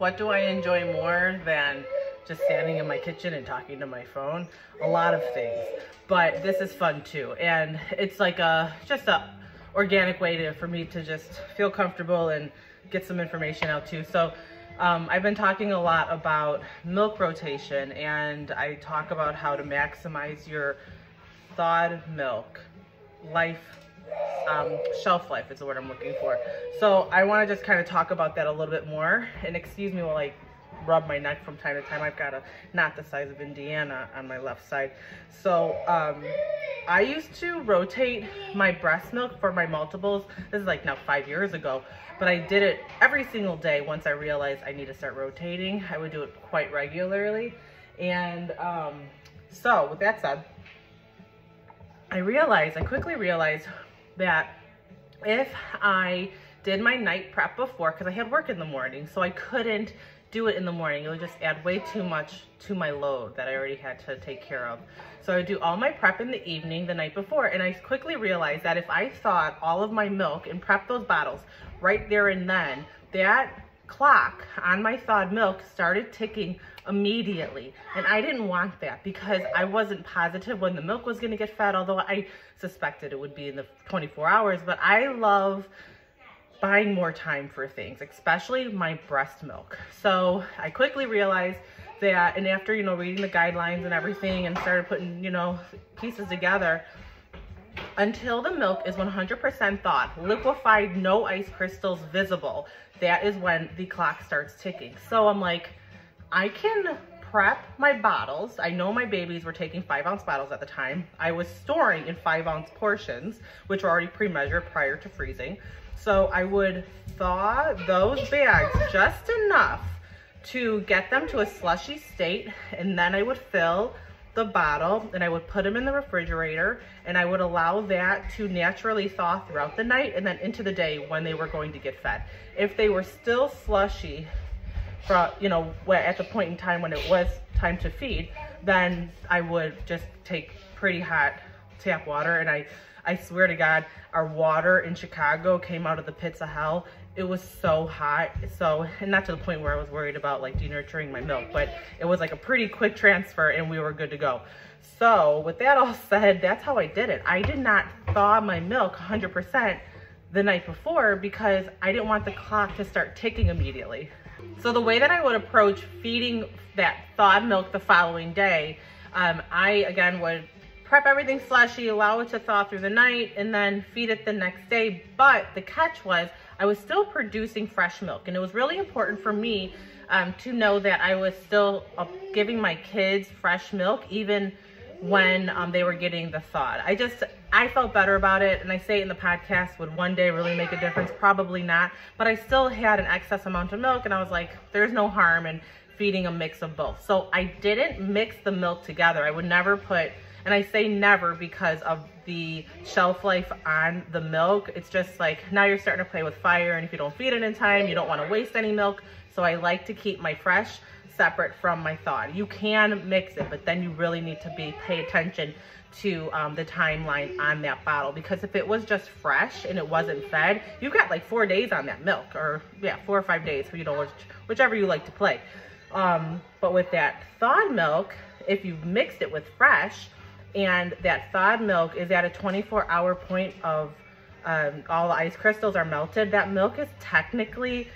What do I enjoy more than just standing in my kitchen and talking to my phone? A lot of things, but this is fun too. And it's like just a organic way for me to just feel comfortable and get some information out too. So I've been talking a lot about milk rotation, and I talk about how to maximize your thawed milk shelf life is the word I'm looking for. So I want to just kind of talk about that a little bit more, and excuse me while I rub my neck from time to time. I've got a knot the size of Indiana on my left side. So I used to rotate my breast milk for my multiples. This is like now 5 years ago, but I did it every single day. Once I realized I need to start rotating, I would do it quite regularly. And so with that said, I quickly realized that if I did my night prep before, because I had work in the morning, so I couldn't do it in the morning. It would just add way too much to my load that I already had to take care of. So I would do all my prep in the evening the night before, and I quickly realized that if I thawed all of my milk and prepped those bottles right there and then, that clock on my thawed milk started ticking immediately. And I didn't want that because I wasn't positive when the milk was going to get fed, although I suspected it would be in the 24 hours. But I love buying more time for things, especially my breast milk. So I quickly realized that, and after, reading the guidelines and everything and started putting, pieces together, until the milk is 100% thawed, liquefied, no ice crystals visible, that is when the clock starts ticking. So I'm like, I can prep my bottles. I know my babies were taking 5-ounce bottles at the time. I was storing in 5-ounce portions, which were already pre-measured prior to freezing. So I would thaw those bags just enough to get them to a slushy state, and then I would fill the bottle and I would put them in the refrigerator, and I would allow that to naturally thaw throughout the night and then into the day when they were going to get fed. If they were still slushy, at the point in time when it was time to feed, then I would just take pretty hot tap water, and I swear to God, our water in Chicago came out of the pits of hell. It was so hot. And not to the point where I was worried about like denaturing my milk, but it was like a pretty quick transfer and we were good to go. So with that all said, that's how I did it. I did not thaw my milk 100% the night before because I didn't want the clock to start ticking immediately. So the way that I would approach feeding that thawed milk the following day, I again would prep everything slushy, allow it to thaw through the night, and then feed it the next day. But the catch was I was still producing fresh milk, and it was really important for me to know that I was still giving my kids fresh milk even when they were getting the thawed. I felt better about it, and I say it in the podcast, would one day really make a difference? Probably not, but I still had an excess amount of milk, and I was like, there's no harm in feeding a mix of both. So I didn't mix the milk together. I would never put, and I say never because of the shelf life on the milk. It's just like, now you're starting to play with fire, and if you don't feed it in time, you don't want to waste any milk. So I like to keep my fresh separate from my thawed. You can mix it, but then you really need to pay attention to the timeline on that bottle, because if it was just fresh and it wasn't fed, you've got like 4 days on that milk, or 4 or 5 days, whichever you like to play. But with that thawed milk, if you've mixed it with fresh, and that thawed milk is at a 24-hour point of all the ice crystals are melted, that milk is technically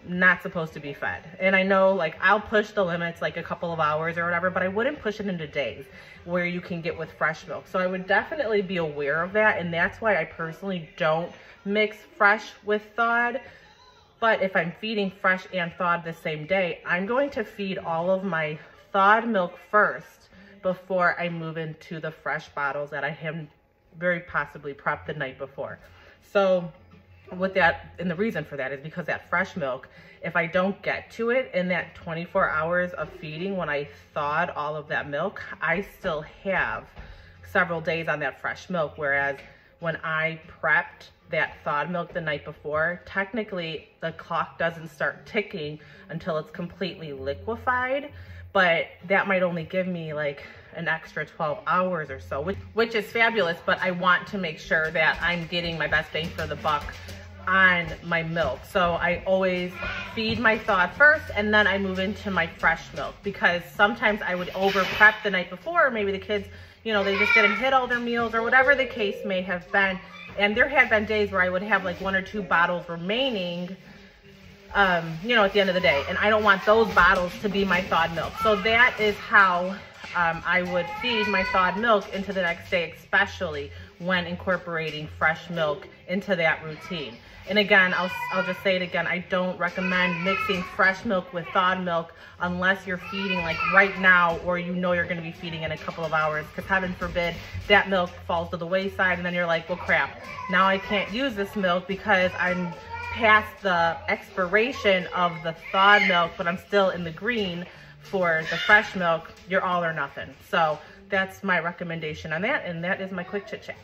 not supposed to be fed. And I know, like, I'll push the limits like a couple of hours or whatever, but I wouldn't push it into days where you can get with fresh milk. So I would definitely be aware of that, and that's why I personally don't mix fresh with thawed. But if I'm feeding fresh and thawed the same day, I'm going to feed all of my thawed milk first before I move into the fresh bottles that I have very possibly prepped the night before. So with that, and the reason for that is because that fresh milk, if I don't get to it in that 24 hours of feeding when I thawed all of that milk, I still have several days on that fresh milk. Whereas when I prepped that thawed milk the night before, technically the clock doesn't start ticking until it's completely liquefied, but that might only give me like an extra 12 hours or so, which is fabulous, but I want to make sure that I'm getting my best bang for the buck on my milk. So I always feed my thawed first, and then I move into my fresh milk, because sometimes I would over prep the night before, or maybe the kids, you know, they just didn't hit all their meals or whatever the case may have been. And there had been days where I would have like 1 or 2 bottles remaining, you know, at the end of the day. And I don't want those bottles to be my thawed milk. So that is how I would feed my thawed milk into the next day, especially when incorporating fresh milk into that routine. And again, I'll just say it again, I don't recommend mixing fresh milk with thawed milk unless you're feeding like right now, or you know you're going to be feeding in a couple of hours, because heaven forbid that milk falls to the wayside and then you're like, well crap, now I can't use this milk because I'm past the expiration of the thawed milk, but I'm still in the green for the fresh milk. You're all or nothing. So that's my recommendation on that, and that is my quick chit chat.